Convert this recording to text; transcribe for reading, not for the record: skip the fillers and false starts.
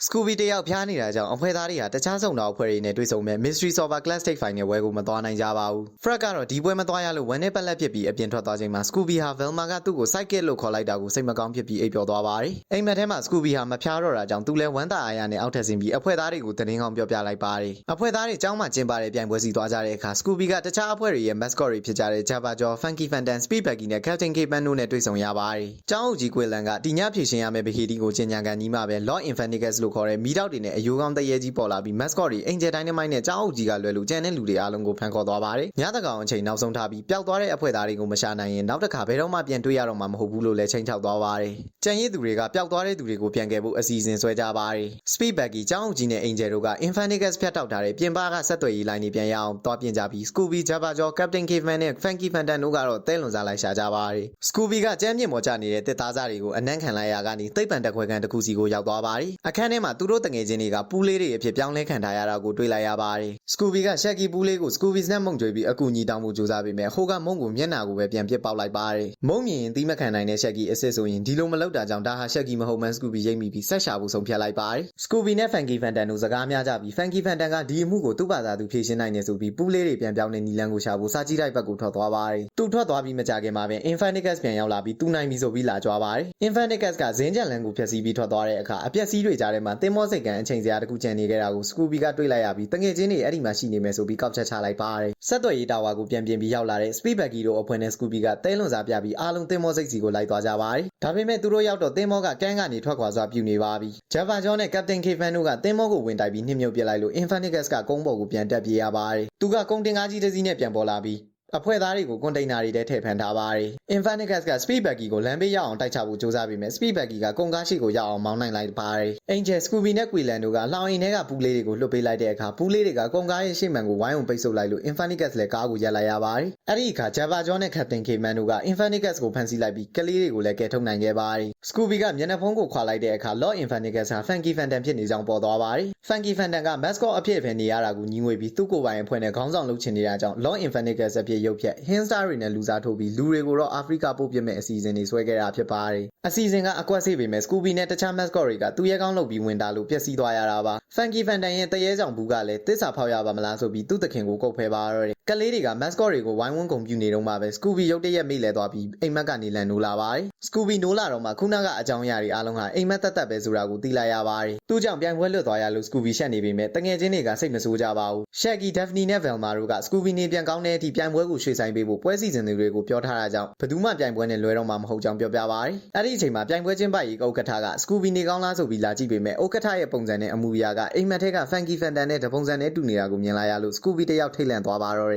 Scooby တယောက်ဖျားနေတာကြောင့်အဖွဲ့သားတွေဟာတခြားဆောင်တော်အဖွဲ့တွေနဲ့တွေ့ဆုံမဲ့ Mystery Solver Classic Final ဝဲကိုမသွားနိုင်ကြပါဘူး။ Fred ကတော့ဒီပွဲမသွားရလို့ဝန်နဲ့ပက်လက်ဖြစ်ပြီးအပြင်ထွက်သွားချိန်မှာ Scooby ဟာ Velma ကသူ့ကို Sidekick လို့ခေါ်လိုက်တာကိုစိတ်မကောင်းဖြစ်ပြီးအိပ်ပျော်သွားပါတယ်။အိမ်မက်ထဲမှာ Scooby ဟာမဖျားတော့တာကြောင့်သူလည်းဝမ်းသာအားရနဲ့အောက်ထပ်ဆင်းပြီးအဖွဲ့သားတွေကိုသတင်းကောင်းပြောပြလိုက်ပါတယ်။အဖွဲ့သားတွေကျောင်းမှာကျင်းပတဲ့ပြိုင်ပွဲစီသွားကြတဲ့အခါ Scooby ကတခြားအဖွဲ့တွေရဲ့ mascot တွေဖြစ်ကြတဲ့ Jabba Jaw, Funky Fandan, Speed Buggy နဲ့ Captain Caveman တို့နဲ့တွေ့ဆုံရပါတယ်။ကျောင်းအုပ်ကြီး Quillan ကဒီညဖြည့်ရှင်းရမယ့်ဗဟေတီကိုကျင်ညာကန်ကြီးမှာပဲ Lord Infernicus လို့ခေါ်တဲ့မီးတောက်တွေနဲ့အယိုးကောင်းတရေကြီးပေါ်လာပြီး mascot တွေ Angel Dynamite နဲ့ကျောင်းအုပ်ကြီးကလွယ်လို့ကျန်တဲ့လူတွေအားလုံးကိုဖန်ခေါ်သွားပါတယ်။ညတကောင်အချိန်နောက်ဆုံးထားပြီးပျောက်သွားတဲ့အဖွဲ့သားတွေကိုမရှာနိုင်ရင်နောက်တစ်ခါဘယ်တော့မှပြန်တွေ့ရတော့မှာမဟုတ်ဘူးလို့လည်းချိန်ချောက်သွားပါတယ်။ကြံရည်သူတွေကပျောက်သွားတဲ့သူတွေကိုပြန်ကယ်ဖို့အစီအစဉ်ဆွဲကြပါတယ်။ Speed Buggy ကျောင်းအုပ်ကြီးနဲ့ Angel တို့က Infernicus ဖြတ်တောက်ထားတဲ့ပြင်ပကဆက်သွယ်ရေးလိုင်းတွေပြန်ရအောင်တွားပြင်ကြပြီး Scooby, Jabba Jaw, Captain Caveman နဲ့ Funky Fandan တို့ကတော့တဲလွန်စားလိုက်ရှာကြပါတယ်။ Scooby ကကြမ်းမြင့်ပေါ်ကျနေတဲ့တစ်သားစားတွေကိုအနံ့ခံလိုက်ရကနေသိပ္ပံတက်ခွဲခန်းတစ်ခုစီကိုရောက်သွားပါတယ်။အခန်းထဲမှာသူတို့တငယ်ချင်းတွေကပူးလေးတွေအဖြစ်ပြောင်းလဲခံထားရတာကိုတွေ့လိုက်ရပါတယ်။ Scooby က Shaggy ပူးလေးကို Scooby Snap မုံကြွေပြီးအကူအညီတောင်းဖို့ကြိုးစားပေမဲ့ဟိုကမုံကိုမျက်နှာကိုပဲပြန်ပစ်ပေါက်လိုက်ပါတယ်။မုံမြင်ရင်သီးမခံနိုင်တဲ့ Shaggy အစ်စ်ဆိုရင်ဒီလိုမလုပ်တာကြောင့်ဒါဟာ Shaggy မဟုတ်မှန်း Scooby ရိပ်မိပြီးဆက်ရှာဖို့ဆုံးဖြတ်လိုက်ပါတယ်။ Scooby နဲ့ Funky Fandan တို့စကားများကြပြီး Funky Fandan ကဒီအမှုကိုသူ့ဘာသာသူဖြေရှင်းနိုင်တယ်ဆိုပြီးပူးလေးတွေပြန်ပြောင်းတဲ့နီလန်းကိုရှာဖို့စာကြည့်တိုက်ဘက်ကိုထွက်သွားပါတယ်။သူထွက်သွားပြီးမကြခင်မှာပဲ Infernicus ပြန်ရောက်လာပြီးသူနိုင်ပြီဆိုပြီးလာကြွားပါတယ်။ Infernicus ကဇင်းကြံလန်းကိုဖျက်ဆီးပြီးထွက်သွားတဲ့အခါအပျက်စီးတွေကြားထဲမှာသင်္ဘောစိတ်ကန်အချိန်စရာတစ်ခုကျန်နေခဲ့တာကို Scooby ကတွေ့လိုက်ရပြီးတငယ်ချင်းတွေအဲ့ဒီမှာရှိနေမယ်ဆိုပြီးကောက်ချက်ချလိုက်ပါတယ်။ဆက်သွယ်ရေးတာဝါကိုပြန်ပြင်ပြီးရောက်လာတဲ့ Speed Buggy တို့အဖွဲ့နဲ့ Scooby ကတဲလွန်စားပြပြီးအားလုံးသင်္ဘောစိတ်စီကိုလိုက်သွားကြပါတယ်။ဒါပေမဲ့သူတို့ရောက်တော့သင်္ဘောကကမ်းကနေထွက်ခွာစွာပြူနေပါပြီ။ Jabba Jaw နဲ့ Captain Caveman တို့ကသင်္ဘောကိုဝင်တိုက်ပြီးနှင်မြုပ်ပစ်လိုက်လို့ Infernicus ကကုန်းပေါ်ကိုပြန်တက်ပြေးရပါတယ်။သူကကုန်းတင်ကားကြီးတစ်စီးနဲ့ပြန်ပေါ်လာပြီးအဖွဲ့သားတွေကိုကွန်တိန်နာတွေထဲထည့်ဖန်ထားပါတယ်။ Infernicus က Speed Buggy ကိုလမ်းဘေးရောက်အောင်တိုက်ချဖို့ကြိုးစားပေမဲ့ Speed Buggy ကကုန်ကားရှိကိုရောက်အောင်မောင်းနိုင်လိုက်ပါတယ်။ Angel, Scooby နဲ့ Quillan တို့ကလှောင်အိမ်ထဲကပူးလေးတွေကိုလွှတ်ပေးလိုက်တဲ့အခါပူးလေးတွေကကုန်ကားရဲ့ရှေ့မှန်ကိုဝိုင်းအောင်ပိတ်ဆို့လိုက်လို့ Infernicus လည်းကားကိုရပ်လိုက်ရပါတယ်။အဲ့ဒီအခါ Jabba Jaw နဲ့ Captain Caveman တို့က Infernicus ကိုဖမ်းဆီးလိုက်ပြီးကလေးတွေကိုလည်းကယ်ထုတ်နိုင်ခဲ့ပါတယ်။ Scooby ကမျက်နှာဖုံးကိုခွာလိုက်တဲ့အခါ Lord Infernicus ဟာ Funky Fandan ဖြစ်နေကြောင်းပေါ်သွားပါတယ်။ Funky Fandan က mascot အဖြစ်ပဲနေရတာကိုညီငွေပြီးသူ့ကိုယ်ပိုင်အဖွဲ့နဲ့ခေါင်းဆောင်လုပ်ချင်နေတာကြောင့် Lord Infernicus အဖြစ်ရုပ်ဖြတ် Hinstar တွေနဲ့လူစားထိုးပြီးလူတွေကိုတော့အာဖရိကပို့ပြစ်မဲ့အစီအစဉ်တွေဆွဲခဲ့တာဖြစ်ပါတယ်။အစီအစဉ်ကအကွက်ဆေးပေမဲ့ Scooby နဲ့တခြား mascot တွေကသူရဲကောင်းလုပ်ပြီးဝင်တာလို့ပျက်စီးသွားရတာပါ။ Funky Fandan ရဲ့တရေကြောင်ဘူးကလည်းတစ္ဆာဖောက်ရပါမလားဆိုပြီးသူ့သခင်ကိုကုတ်ဖဲပါတော့တယ်။ကလေးတွေက mascot တွေကိုဝိုင်းဝန်းဂုဏ်ပြုနေတော့မှပဲ Scooby ရုတ်တရက်မေ့လဲသွားပြီးအိမ်မက်ကနေလန်နိုးလာပါတယ်။ Scooby နိုးလာတော့မှခုနကအကြောင်းအရာတွေအားလုံးဟာအိမ်မက်သက်သက်ပဲဆိုတာကိုသိလိုက်ရပါတယ်။သူ့ကြောင့်ပြိုင်ပွဲလွတ်သွားရလို့ Scooby ရှက်နေပေမဲ့တငယ်ချင်းတွေကစိတ်မဆိုးကြပါဘူး။ Shaggy, Daphne နဲ့ Velma တို့က Scooby နေပြန်ကောင်းတဲ့အထိပြိုင်ပွဲကိုရွှေ့ဆိုင်းပေးဖို့ပွဲစီစဉ်သူတွေကိုပြောထားတာကြောင့်ဘယ်သူမှပြိုင်ပွဲနဲ့လွဲတော့မှာမဟုတ်ကြောင်းပြောပြပါတယ်။အဲ့ဒီအချိန်မှာပြိုင်ပွဲကျင်းပရေးဥက္ကဋ္ဌက Scooby နေကောင်းလားဆိုပြီးလာကြည့်ပေမဲ့ဥက္ကဋ္ဌရဲ့ပုံစံနဲ့အမူအရာကအိမ်မက်ထဲက Funky Fandan နဲ့တပုံစံနဲ့တူနေတာကိုမြင်လာရလို့ Scooby တယောက်ထိတ်လန့်သွားပါတော့တယ်